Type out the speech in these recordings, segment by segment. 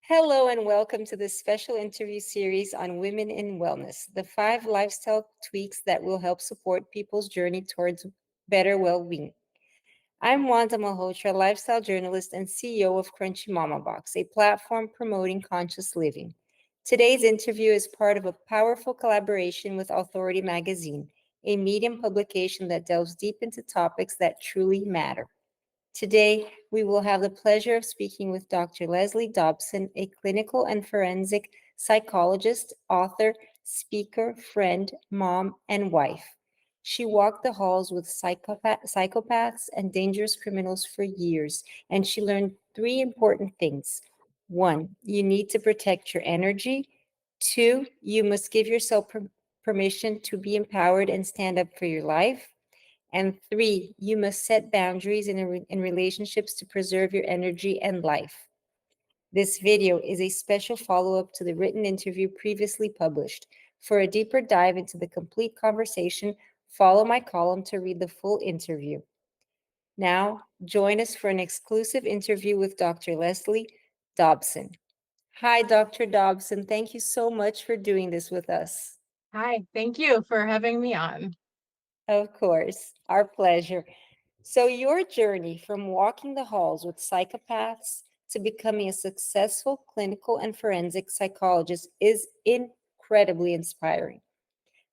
Hello, and welcome to this special interview series on women in wellness, the 5 lifestyle tweaks that will help support people's journey towards better well being. I'm Wanda Malhotra, lifestyle journalist and CEO of Crunchy Mama Box, a platform promoting conscious living. Today's interview is part of a powerful collaboration with Authority Magazine, a medium publication that delves deep into topics that truly matter. Today, we will have the pleasure of speaking with Dr. Leslie Dobson, a clinical and forensic psychologist, author, speaker, friend, mom, and wife. She walked the halls with psychopaths and dangerous criminals for years, and she learned 3 important things. One, you need to protect your energy. Two, you must give yourself permission to be empowered and stand up for your life. And three, you must set boundaries in relationships to preserve your energy and life. This video is a special follow up to the written interview previously published. For a deeper dive into the complete conversation, follow my column to read the full interview. Now, join us for an exclusive interview with Dr. Leslie Dobson. Hi, Dr. Dobson. Thank you so much for doing this with us. Hi, thank you for having me on. Of course, our pleasure. So, your journey from walking the halls with psychopaths to becoming a successful clinical and forensic psychologist is incredibly inspiring.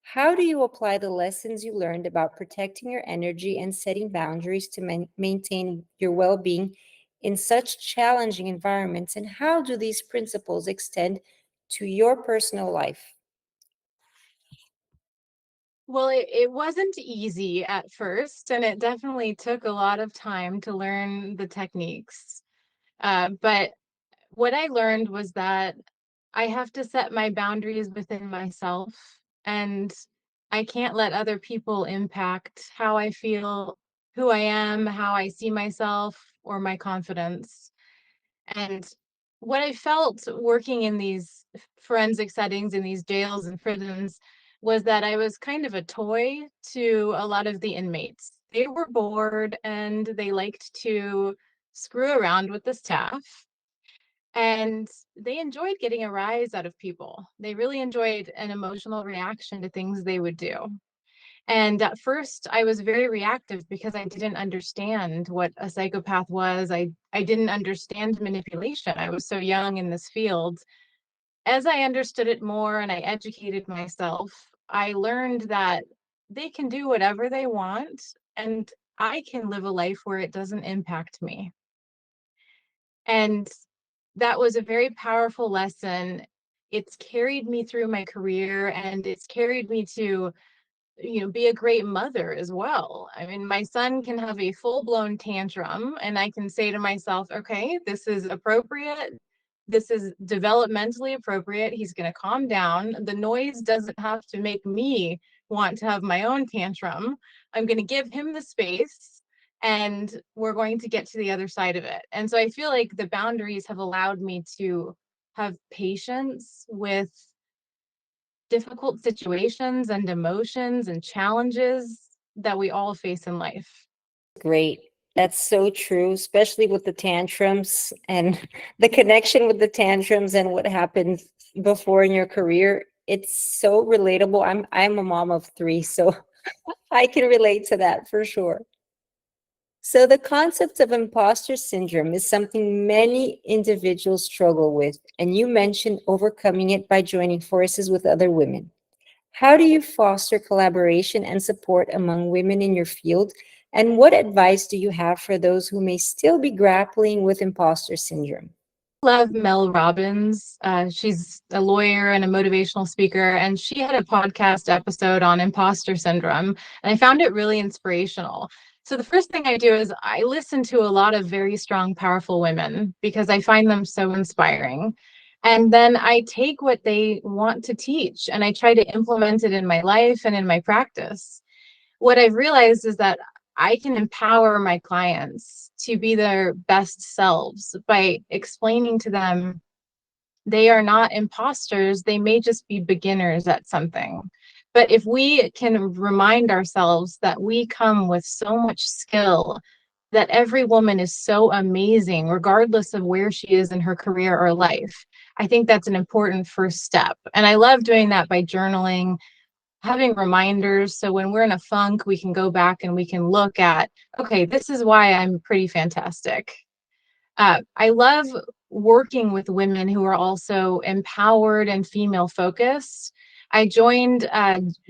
How do you apply the lessons you learned about protecting your energy and setting boundaries to maintain your well being in such challenging environments? And how do these principles extend to your personal life? Well, it wasn't easy at first, and it definitely took a lot of time to learn the techniques. But what I learned was that I have to set my boundaries within myself, and I can't let other people impact how I feel, who I am, how I see myself, or my confidence. And what I felt working in these forensic settings, in these jails and prisons, was that I was kind of a toy to a lot of the inmates. They were bored and they liked to screw around with the staff. And they enjoyed getting a rise out of people. They really enjoyed an emotional reaction to things they would do. And at first, I was very reactive because I didn't understand what a psychopath was. I didn't understand manipulation. I was so young in this field. As I understood it more and I educated myself, I learned that they can do whatever they want and I can live a life where it doesn't impact me. And that was a very powerful lesson. It's carried me through my career and it's carried me to be a great mother as well. I mean, my son can have a full-blown tantrum and I can say to myself, okay, this is appropriate. This is developmentally appropriate. He's going to calm down. The noise doesn't have to make me want to have my own tantrum. I'm going to give him the space and we're going to get to the other side of it. And so I feel like the boundaries have allowed me to have patience with difficult situations and emotions and challenges that we all face in life. Great. That's so true, especially with the tantrums and the connection with the tantrums and what happened before in your career. It's so relatable. I'm a mom of three, so I can relate to that for sure. So the concept of imposter syndrome is something many individuals struggle with, and you mentioned overcoming it by joining forces with other women. How do you foster collaboration and support among women in your field? And what advice do you have for those who may still be grappling with imposter syndrome? Love Mel Robbins. She's a lawyer and a motivational speaker, and she had a podcast episode on imposter syndrome, and I found it really inspirational. So the first thing I do is I listen to a lot of very strong, powerful women because I find them so inspiring. And then I take what they want to teach and I try to implement it in my life and in my practice. What I've realized is that I can empower my clients to be their best selves by explaining to them they are not imposters, they may just be beginners at something. But if we can remind ourselves that we come with so much skill that every woman is so amazing, regardless of where she is in her career or life. I think that's an important first step. And I love doing that by journaling, having reminders. So when we're in a funk, we can go back and we can look at, okay, this is why I'm pretty fantastic. I love working with women who are also empowered and female focused. I joined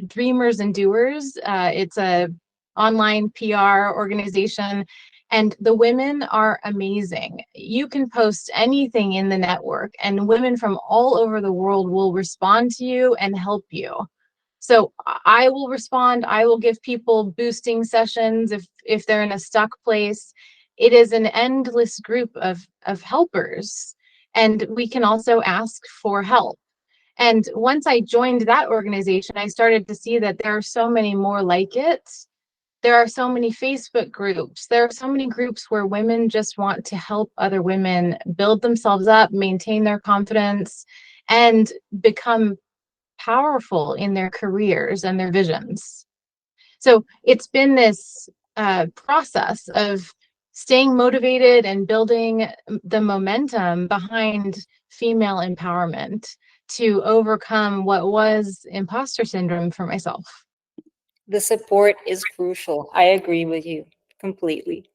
Dreamers and Doers. It's a online PR organization, and the women are amazing. You can post anything in the network, and women from all over the world will respond to you and help you. So I will respond. I will give people boosting sessions if they're in a stuck place. It is an endless group of helpers, and we can also ask for help. And once I joined that organization, I started to see that there are so many more like it. There are so many Facebook groups. There are so many groups where women just want to help other women build themselves up, maintain their confidence, and become powerful in their careers and their visions. So it's been this process of staying motivated and building the momentum behind female empowerment to overcome what was imposter syndrome for myself. The support is crucial. I agree with you completely.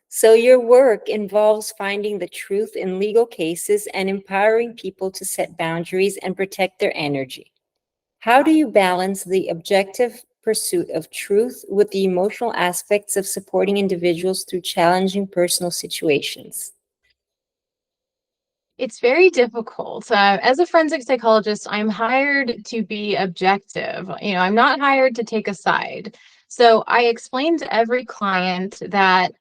So, your work involves finding the truth in legal cases and empowering people to set boundaries and protect their energy. How do you balance the objective pursuit of truth with the emotional aspects of supporting individuals through challenging personal situations? It's very difficult. As a forensic psychologist, I'm hired to be objective. I'm not hired to take a side. So I explain to every client that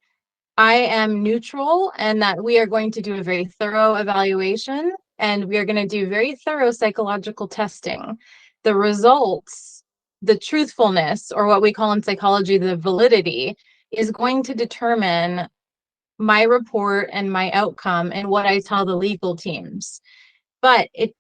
I am neutral and that we are going to do a very thorough evaluation and we are going to do very thorough psychological testing. The results, the truthfulness, or what we call in psychology, the validity, is going to determine my report and my outcome and what I tell the legal teams. But it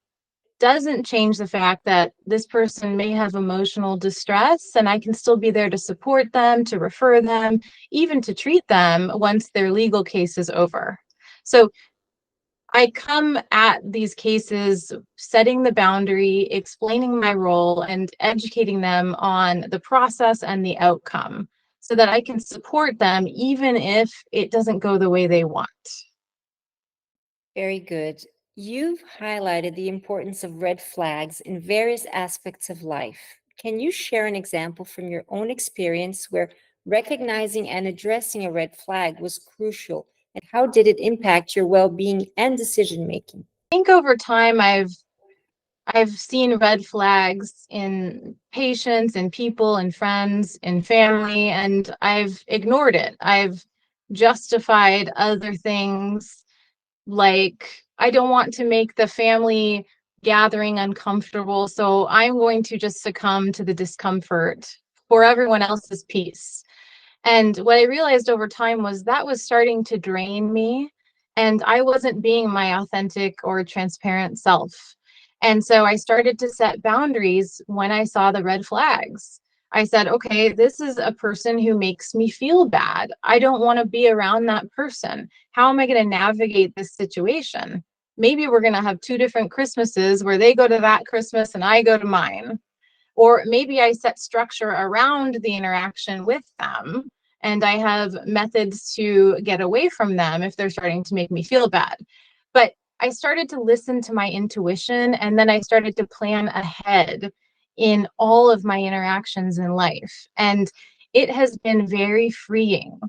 doesn't change the fact that this person may have emotional distress and I can still be there to support them, to refer them, even to treat them once their legal case is over. So I come at these cases setting the boundary, explaining my role, and educating them on the process and the outcome so that I can support them even if it doesn't go the way they want. Very good. You've highlighted the importance of red flags in various aspects of life. Can you share an example from your own experience where recognizing and addressing a red flag was crucial, and how did it impact your well being and decision making? I think over time I've seen red flags in patients and people and friends and family, and I've ignored it. I've justified other things like, I don't want to make the family gathering uncomfortable, so I'm going to just succumb to the discomfort for everyone else's peace. And what I realized over time was that was starting to drain me, and I wasn't being my authentic or transparent self. And so I started to set boundaries when I saw the red flags. I said, okay, this is a person who makes me feel bad. I don't want to be around that person. How am I going to navigate this situation? Maybe we're going to have two different Christmases where they go to that Christmas and I go to mine. Or maybe I set structure around the interaction with them and I have methods to get away from them if they're starting to make me feel bad. But I started to listen to my intuition and then I started to plan ahead in all of my interactions in life. And it has been very freeing.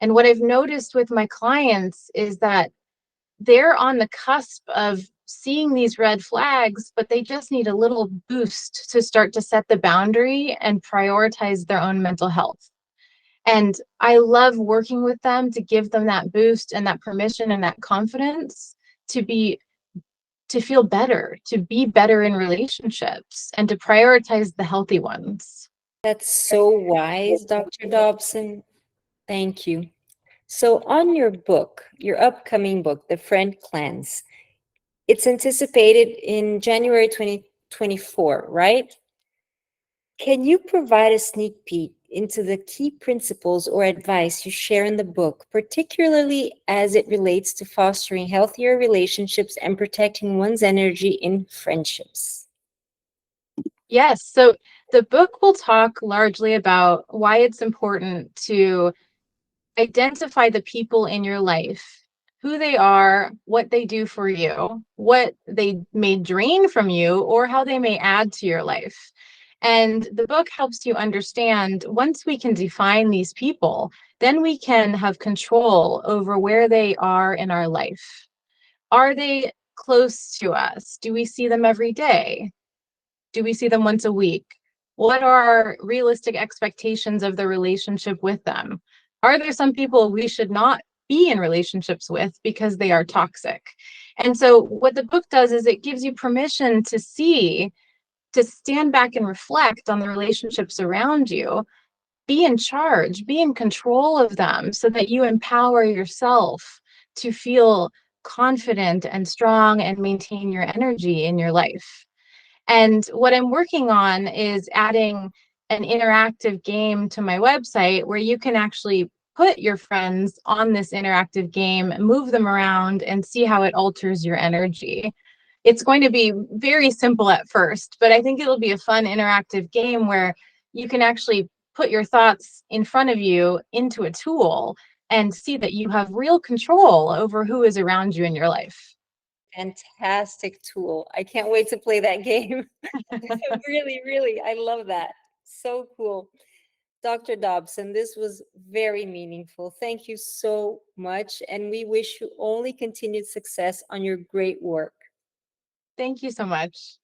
And what I've noticed with my clients is that they're on the cusp of seeing these red flags, but they just need a little boost to start to set the boundary and prioritize their own mental health. And I love working with them to give them that boost and that permission and that confidence to be to feel better, to be better in relationships and to prioritize the healthy ones. That's so wise, Dr. Dobson. Thank you. So, on your book, your upcoming book, The Friend Cleanse, it's anticipated in January 2024, right? Can you provide a sneak peek into the key principles or advice you share in the book, particularly as it relates to fostering healthier relationships and protecting one's energy in friendships. Yes. So the book will talk largely about why it's important to identify the people in your life, who they are, what they do for you, what they may drain from you, or how they may add to your life. And the book helps you understand once we can define these people, then we can have control over where they are in our life. Are they close to us? Do we see them every day? Do we see them once a week? What are our realistic expectations of the relationship with them? Are there some people we should not be in relationships with because they are toxic? And so, what the book does is it gives you permission to see, to stand back and reflect on the relationships around you, be in charge, be in control of them so that you empower yourself to feel confident and strong and maintain your energy in your life. And what I'm working on is adding an interactive game to my website where you can actually put your friends on this interactive game, move them around, and see how it alters your energy. It's going to be very simple at first, but I think it'll be a fun interactive game where you can actually put your thoughts in front of you into a tool and see that you have real control over who is around you in your life. Fantastic tool. I can't wait to play that game. Really, really, I love that. So cool. Dr. Dobson, this was very meaningful. Thank you so much. And we wish you only continued success on your great work. Thank you so much.